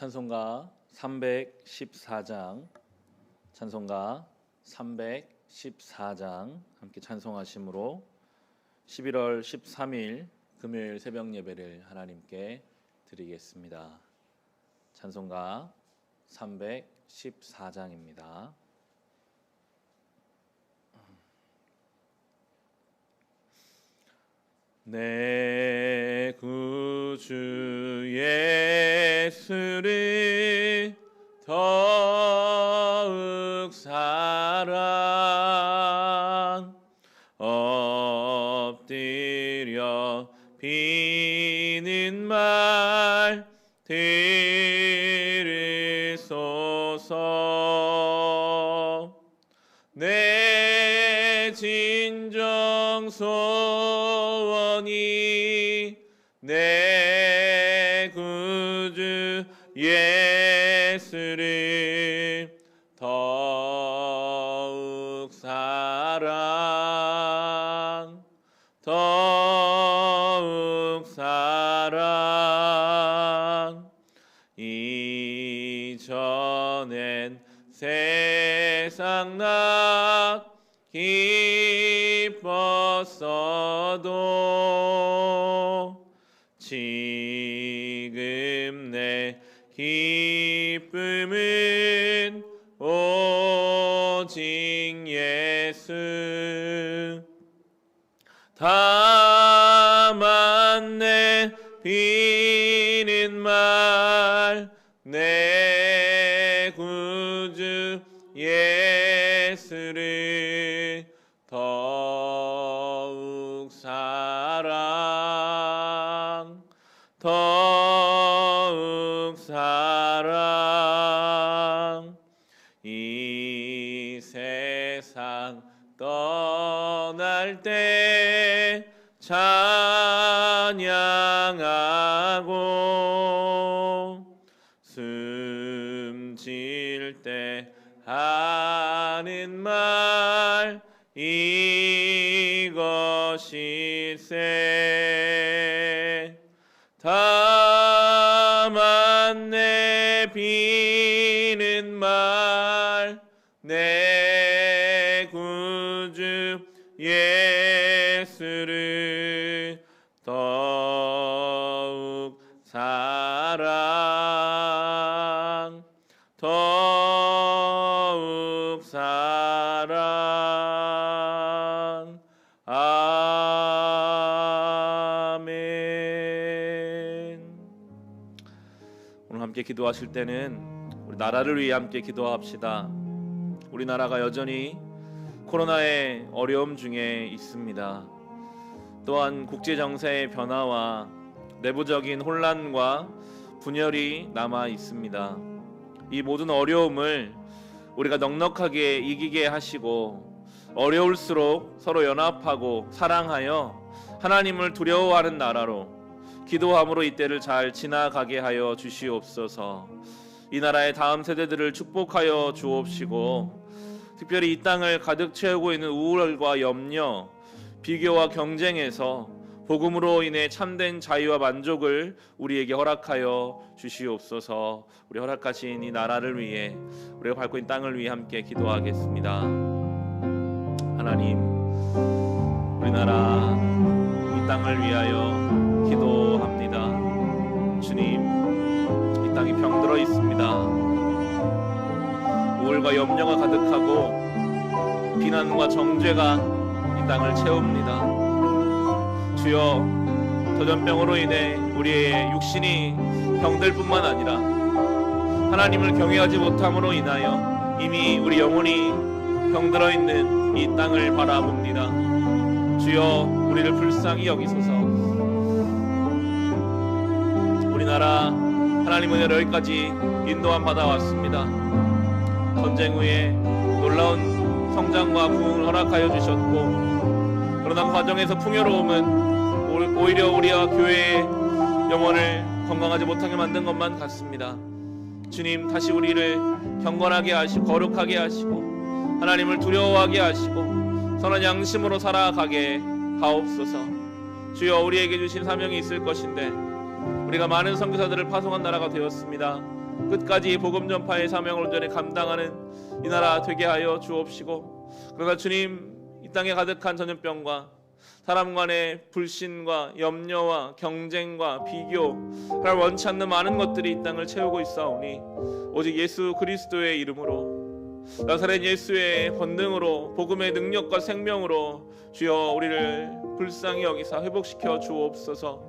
찬송가 314장, 찬송가 314장 함께 찬송하심으로 11월 13일 금요일 새벽 예배를 하나님께 드리겠습니다. 찬송가 314장입니다. 내 구주 예수를 더욱 사랑 엎드려 비는 말 들으소서. 내 진정 소원이 내 구주 예수를 더욱 사랑 이전엔 세상 나 기뻤어도 지금 내 기쁨은 오직 예수. 다만 내 비는 말 내 구주 예수를 더욱 사랑 이 세상 떠날 때 찬양하고 숨질 때 하는 말 이것일세. 다만 내 비는 말 내 구주 예수를 더욱 사랑 아멘. 오늘 함께 기도하실 때는 우리 나라를 위해 함께 기도합시다. 우리나라가 여전히 코로나의 어려움 중에 있습니다. 또한 국제 정세의 변화와 내부적인 혼란과 분열이 남아 있습니다. 이 모든 어려움을 우리가 넉넉하게 이기게 하시고 어려울수록 서로 연합하고 사랑하여 하나님을 두려워하는 나라로 기도함으로 이때를 잘 지나가게 하여 주시옵소서. 이 나라의 다음 세대들을 축복하여 주옵시고 특별히 이 땅을 가득 채우고 있는 우울과 염려, 비교와 경쟁에서 복음으로 인해 참된 자유와 만족을 우리에게 허락하여 주시옵소서. 우리 허락하신 이 나라를 위해 우리가 밟고 있는 땅을 위해 함께 기도하겠습니다. 하나님, 우리나라 이 땅을 위하여 기도합니다. 주님, 이 땅이 병들어 있습니다. 우울과 염려가 가득하고 비난과 정죄가 이 땅을 채웁니다. 주여, 전염병으로 인해 우리의 육신이 병들 뿐만 아니라 하나님을 경외하지 못함으로 인하여 이미 우리 영혼이 병들어 있는 이 땅을 바라봅니다. 주여, 우리를 불쌍히 여기소서. 우리나라 하나님 은혜로 여기까지 인도함 받아왔습니다. 전쟁 후에 놀라운 성장과 부흥을 허락하여 주셨고, 그러나 그 과정에서 풍요로움은 오히려 우리와 교회의 영혼을 건강하지 못하게 만든 것만 같습니다. 주님, 다시 우리를 경건하게 하시고 거룩하게 하시고 하나님을 두려워하게 하시고 선한 양심으로 살아가게 하옵소서. 주여, 우리에게 주신 사명이 있을 것인데 우리가 많은 선교사들을 파송한 나라가 되었습니다. 끝까지 복음 전파의 사명을 온전히 감당하는 이 나라 되게 하여 주옵시고, 그러나 주님, 이 땅에 가득한 전염병과 사람 간의 불신과 염려와 경쟁과 비교, 하나님 원치 않는 많은 것들이 이 땅을 채우고 있사오니 오직 예수 그리스도의 이름으로, 나사렛 예수의 권능으로, 복음의 능력과 생명으로 주여 우리를 불쌍히 여기사 회복시켜 주옵소서.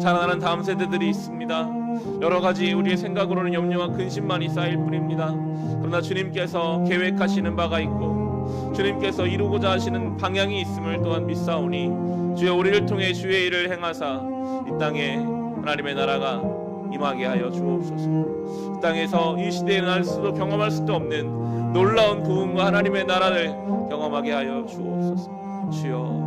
자라나는 다음 세대들이 있습니다. 여러 가지 우리의 생각으로는 염려와 근심만이 쌓일 뿐입니다. 그러나 주님께서 계획하시는 바가 있고 주님께서 이루고자 하시는 방향이 있음을 또한 믿사오니 주여 우리를 통해 주의 일을 행하사 이 땅에 하나님의 나라가 임하게 하여 주옵소서. 이 땅에서 이 시대에 날 수도 경험할 수도 없는 놀라운 부흥과 하나님의 나라를 경험하게 하여 주옵소서. 주여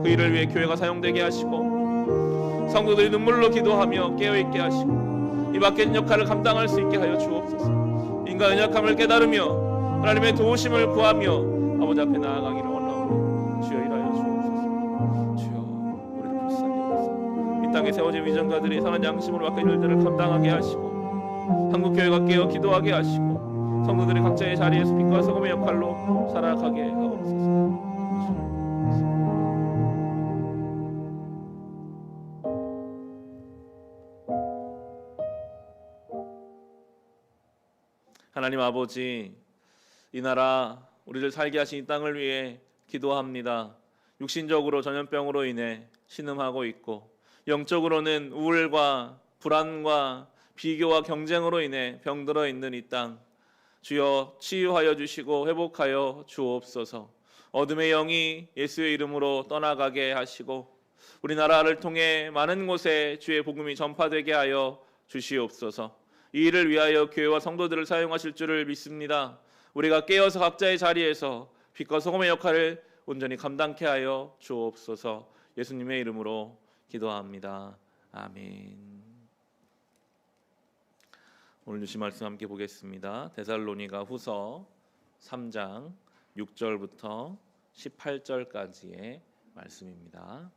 그 일을 위해 교회가 사용되게 하시고 성도들이 눈물로 기도하며 깨어있게 하시고 이 맡겨진 역할을 감당할 수 있게 하여 주옵소서. 인간의 연약함을 깨달으며 하나님의 도우심을 구하며 아버지 앞에 나아가기를 원하오니 주여 일하여 주옵소서. 주여 우리를 불쌍히 여기사 이 땅에 세워진 위정자들이 선한 양심으로 맡겨진 일들을 감당하게 하시고 한국교회가 깨어 기도하게 하시고 성도들이 각자의 자리에서 빛과 소금의 역할로 살아가게 하옵소서. 하나님 아버지, 이 나라 우리를 살게 하신 이 땅을 위해 기도합니다. 육신적으로 전염병으로 인해 신음하고 있고 영적으로는 우울과 불안과 비교와 경쟁으로 인해 병들어 있는 이 땅, 주여 치유하여 주시고 회복하여 주옵소서. 어둠의 영이 예수의 이름으로 떠나가게 하시고 우리나라를 통해 많은 곳에 주의 복음이 전파되게 하여 주시옵소서. 이 일을 위하여 교회와 성도들을 사용하실 줄을 믿습니다. 우리가 깨어서 각자의 자리에서 빛과 소금의 역할을 온전히 감당케 하여 주옵소서. 예수님의 이름으로 기도합니다. 아멘. 오늘 주신 말씀 함께 보겠습니다. 데살로니가 후서 3장 6절부터 18절까지의 말씀입니다.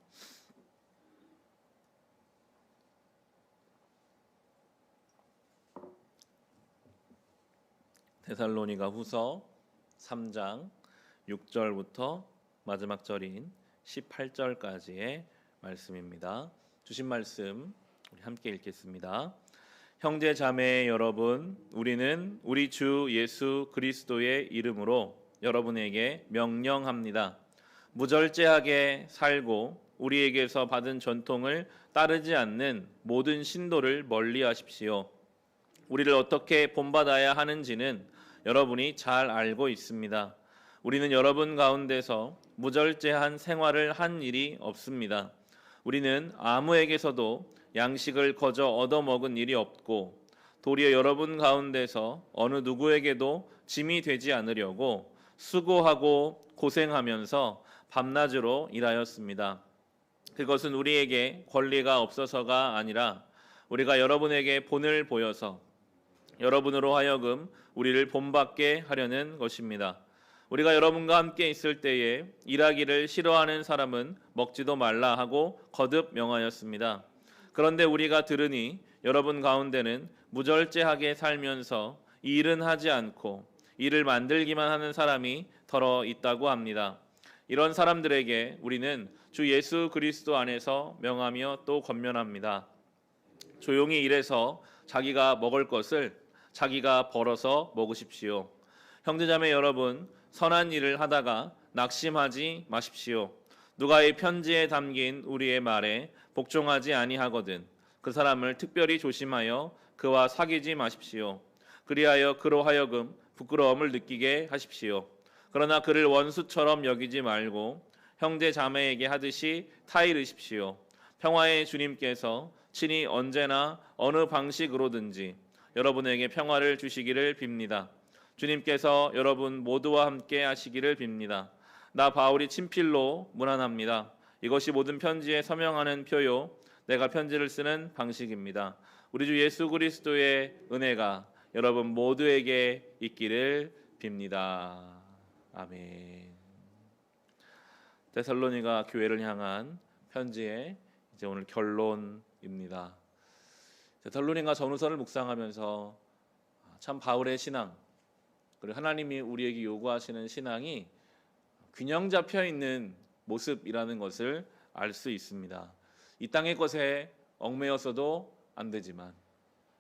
데살로니가 후서 3장 6절부터 마지막 절인 18절까지의 말씀입니다. 주신 말씀 우리 함께 읽겠습니다. 형제 자매 여러분, 우리는 우리 주 예수 그리스도의 이름으로 여러분에게 명령합니다. 무절제하게 살고 우리에게서 받은 전통을 따르지 않는 모든 신도를 멀리하십시오. 우리를 어떻게 본받아야 하는지는 여러분이 잘 알고 있습니다. 우리는 여러분 가운데서 무절제한 생활을 한 일이 없습니다. 우리는 아무에게서도 양식을 거저 얻어먹은 일이 없고 도리어 여러분 가운데서 어느 누구에게도 짐이 되지 않으려고 수고하고 고생하면서 밤낮으로 일하였습니다. 그것은 우리에게 권리가 없어서가 아니라 우리가 여러분에게 본을 보여서 여러분으로 하여금 우리를 본받게 하려는 것입니다. 우리가 여러분과 함께 있을 때에 일하기를 싫어하는 사람은 먹지도 말라 하고 거듭 명하였습니다. 그런데 우리가 들으니 여러분 가운데는 무절제하게 살면서 일은 하지 않고 일을 만들기만 하는 사람이 더러 있다고 합니다. 이런 사람들에게 우리는 주 예수 그리스도 안에서 명하며 또 권면합니다. 조용히 일해서 자기가 먹을 것을 자기가 벌어서 먹으십시오. 형제자매 여러분, 선한 일을 하다가 낙심하지 마십시오. 누가 이 편지에 담긴 우리의 말에 복종하지 아니하거든 그 사람을 특별히 조심하여 그와 사귀지 마십시오. 그리하여 그로 하여금 부끄러움을 느끼게 하십시오. 그러나 그를 원수처럼 여기지 말고 형제 자매에게 하듯이 타이르십시오. 평화의 주님께서 친히 언제나 어느 방식으로든지 여러분에게 평화를 주시기를 빕니다. 주님께서 여러분 모두와 함께 하시기를 빕니다. 나 바울이 친필로 문안합니다. 이것이 모든 편지에 서명하는 표요 내가 편지를 쓰는 방식입니다. 우리 주 예수 그리스도의 은혜가 여러분 모두에게 있기를 빕니다. 아멘. 데살로니가 교회를 향한 편지의 이제 오늘 결론입니다. 데살로니가 전후서를 묵상하면서 참 바울의 신앙, 그리고 하나님이 우리에게 요구하시는 신앙이 균형 잡혀 있는 모습이라는 것을 알 수 있습니다. 이 땅의 것에 얽매여서도 안 되지만,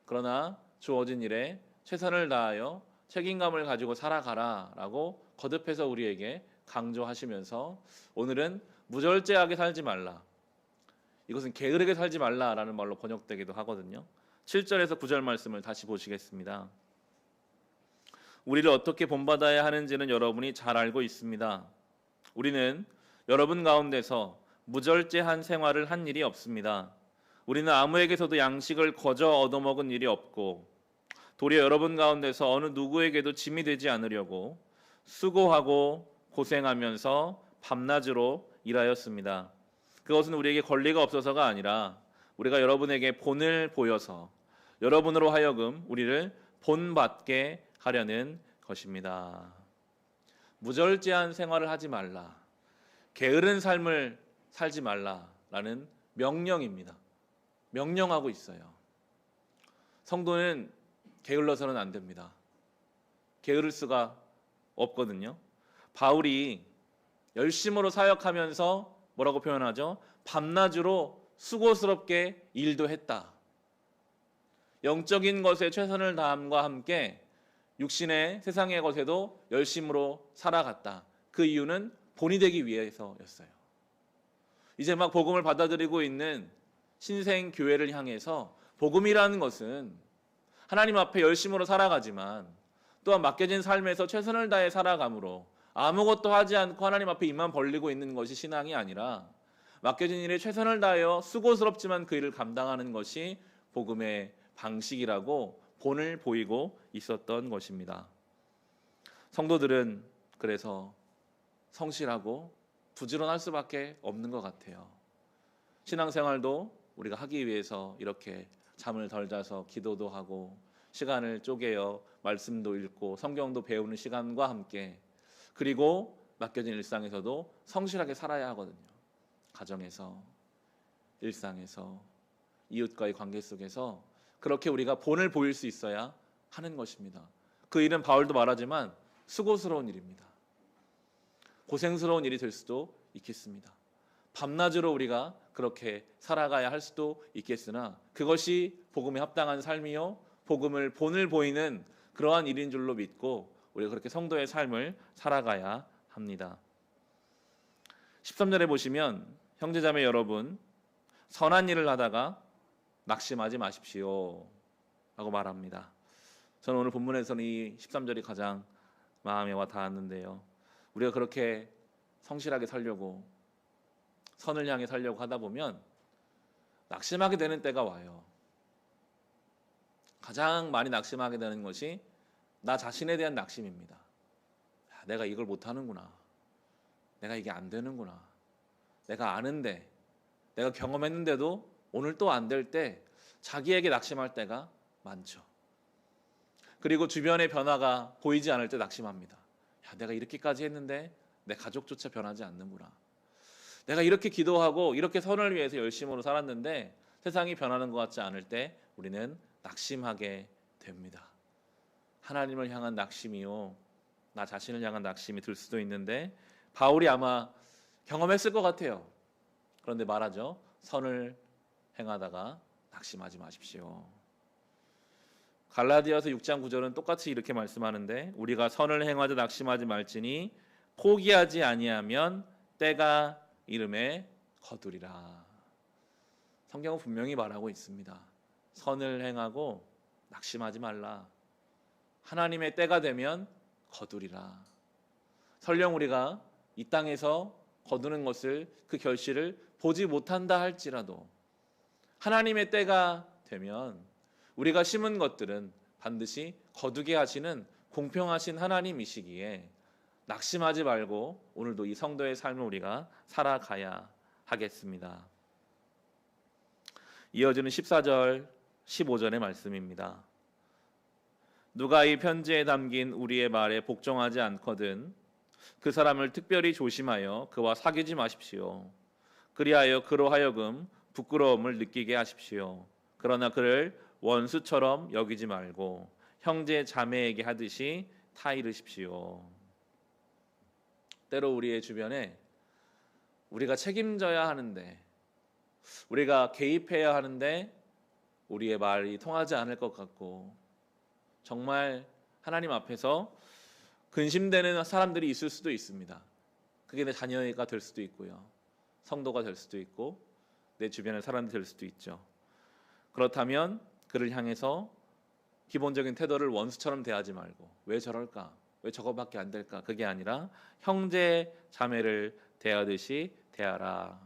그러나 주어진 일에 최선을 다하여 책임감을 가지고 살아가라라고 거듭해서 우리에게 강조하시면서 오늘은 무절제하게 살지 말라, 이것은 게으르게 살지 말라라는 말로 번역되기도 하거든요. 7절에서 9절 말씀을 다시 보시겠습니다. 우리를 어떻게 본받아야 하는지는 여러분이 잘 알고 있습니다. 우리는 여러분 가운데서 무절제한 생활을 한 일이 없습니다. 우리는 아무에게서도 양식을 거저 얻어먹은 일이 없고, 도리어 여러분 가운데서 어느 누구에게도 짐이 되지 않으려고 수고하고 고생하면서 밤낮으로 일하였습니다. 그것은 우리에게 권리가 없어서가 아니라 우리가 여러분에게 본을 보여서 여러분으로 하여금 우리를 본받게 하려는 것입니다. 무절제한 생활을 하지 말라, 게으른 삶을 살지 말라라는 명령입니다. 명령하고 있어요. 성도는 게을러서는 안 됩니다. 게으를 수가 없거든요. 바울이 열심으로 사역하면서 뭐라고 표현하죠? 밤낮으로 수고스럽게 일도 했다. 영적인 것에 최선을 다함과 함께 육신의 세상의 것에도 열심으로 살아갔다. 그 이유는 본이 되기 위해서였어요. 이제 막 복음을 받아들이고 있는 신생 교회를 향해서 복음이라는 것은 하나님 앞에 열심으로 살아가지만 또한 맡겨진 삶에서 최선을 다해 살아감으로 아무것도 하지 않고 하나님 앞에 입만 벌리고 있는 것이 신앙이 아니라 맡겨진 일에 최선을 다하여 수고스럽지만 그 일을 감당하는 것이 복음의 방식이라고 본을 보이고 있었던 것입니다. 성도들은 그래서 성실하고 부지런할 수밖에 없는 것 같아요. 신앙생활도 우리가 하기 위해서 이렇게 잠을 덜 자서 기도도 하고 시간을 쪼개어 말씀도 읽고 성경도 배우는 시간과 함께, 그리고 맡겨진 일상에서도 성실하게 살아야 하거든요. 가정에서, 일상에서, 이웃과의 관계 속에서 그렇게 우리가 본을 보일 수 있어야 하는 것입니다. 그 일은 바울도 말하지만 수고스러운 일입니다. 고생스러운 일이 될 수도 있겠습니다. 밤낮으로 우리가 그렇게 살아가야 할 수도 있겠으나 그것이 복음에 합당한 삶이요, 복음을 본을 보이는 그러한 일인 줄로 믿고 우리가 그렇게 성도의 삶을 살아가야 합니다. 13절에 보시면 형제자매 여러분, 선한 일을 하다가 낙심하지 마십시오 라고 말합니다. 저는 오늘 본문에서는 이 13절이 가장 마음에 와 닿았는데요. 우리가 그렇게 성실하게 살려고, 선을 향해 살려고 하다 보면 낙심하게 되는 때가 와요. 가장 많이 낙심하게 되는 것이 나 자신에 대한 낙심입니다. 내가 이걸 못하는구나, 내가 이게 안 되는구나, 내가 아는데, 내가 경험했는데도 오늘 또 안 될 때 자기에게 낙심할 때가 많죠. 그리고 주변의 변화가 보이지 않을 때 낙심합니다. 내가 이렇게까지 했는데 내 가족조차 변하지 않는구나, 내가 이렇게 기도하고 이렇게 선을 위해서 열심으로 살았는데 세상이 변하는 것 같지 않을 때 우리는 낙심하게 됩니다. 하나님을 향한 낙심이요, 나 자신을 향한 낙심이 들 수도 있는데 바울이 아마 경험했을 것 같아요. 그런데 말하죠. 선을 행하다가 낙심하지 마십시오. 갈라디아서 6장 9절은 똑같이 이렇게 말씀하는데, 우리가 선을 행하자 낙심하지 말지니 포기하지 아니하면 때가 이름에 거두리라. 성경은 분명히 말하고 있습니다. 선을 행하고 낙심하지 말라. 하나님의 때가 되면 거두리라. 설령 우리가 이 땅에서 거두는 것을, 그 결실을 보지 못한다 할지라도 하나님의 때가 되면 우리가 심은 것들은 반드시 거두게 하시는 공평하신 하나님이시기에 낙심하지 말고 오늘도 이 성도의 삶을 우리가 살아가야 하겠습니다. 이어지는 14절 15절의 말씀입니다. 누가 이 편지에 담긴 우리의 말에 복종하지 않거든 그 사람을 특별히 조심하여 그와 사귀지 마십시오. 그리하여 그로 하여금 부끄러움을 느끼게 하십시오. 그러나 그를 원수처럼 여기지 말고 형제 자매에게 하듯이 타이르십시오. 때로 우리의 주변에 우리가 책임져야 하는데, 우리가 개입해야 하는데 우리의 말이 통하지 않을 것 같고, 정말 하나님 앞에서 근심되는 사람들이 있을 수도 있습니다. 그게 내 자녀가 될 수도 있고요, 성도가 될 수도 있고, 내 주변의 사람이 될 수도 있죠. 그렇다면 그를 향해서 기본적인 태도를 원수처럼 대하지 말고, 왜 저럴까? 왜 저거밖에 안 될까? 그게 아니라 형제 자매를 대하듯이 대하라.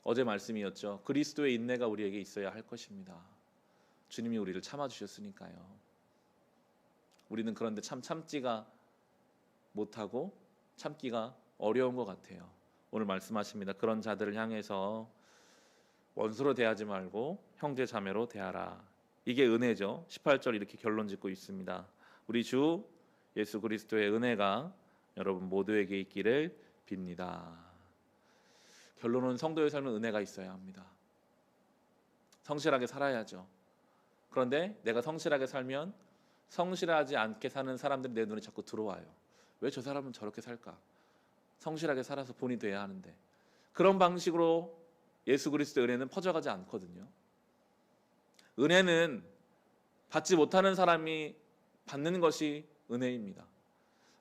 어제 말씀이었죠. 그리스도의 인내가 우리에게 있어야 할 것입니다. 주님이 우리를 참아주셨으니까요. 우리는 그런데 참지가 못하고 참기가 어려운 것 같아요. 오늘 말씀하십니다. 그런 자들을 향해서 원수로 대하지 말고 형제 자매로 대하라. 이게 은혜죠. 18절 이렇게 결론 짓고 있습니다. 우리 주 예수 그리스도의 은혜가 여러분 모두에게 있기를 빕니다. 결론은 성도의 삶은 은혜가 있어야 합니다. 성실하게 살아야죠. 그런데 내가 성실하게 살면 성실하지 않게 사는 사람들이 내 눈에 자꾸 들어와요. 왜 저 사람은 저렇게 살까? 성실하게 살아서 본이 돼야 하는데. 그런 방식으로 예수 그리스도의 은혜는 퍼져가지 않거든요. 은혜는 받지 못하는 사람이 받는 것이 은혜입니다.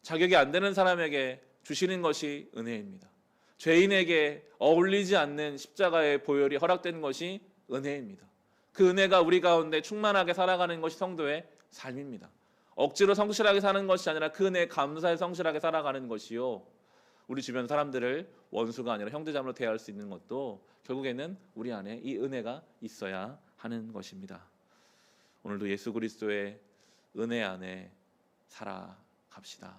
자격이 안 되는 사람에게 주시는 것이 은혜입니다. 죄인에게 어울리지 않는 십자가의 보혈이 허락된 것이 은혜입니다. 그 은혜가 우리 가운데 충만하게 살아가는 것이 성도의 삶입니다. 억지로 성실하게 사는 것이 아니라 그 은혜에 감사해 성실하게 살아가는 것이요, 우리 주변 사람들을 원수가 아니라 형제자매로 대할 수 있는 것도 결국에는 우리 안에 이 은혜가 있어야 하는 것입니다. 오늘도 예수 그리스도의 은혜 안에 살아갑시다.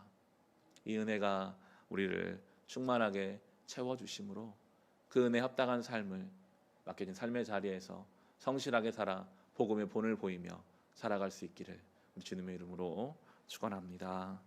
이 은혜가 우리를 충만하게 채워주심으로 그 은혜에 합당한 삶을, 맡겨진 삶의 자리에서 성실하게 살아 복음의 본을 보이며 살아갈 수 있기를 우리 주님의 이름으로 축원합니다.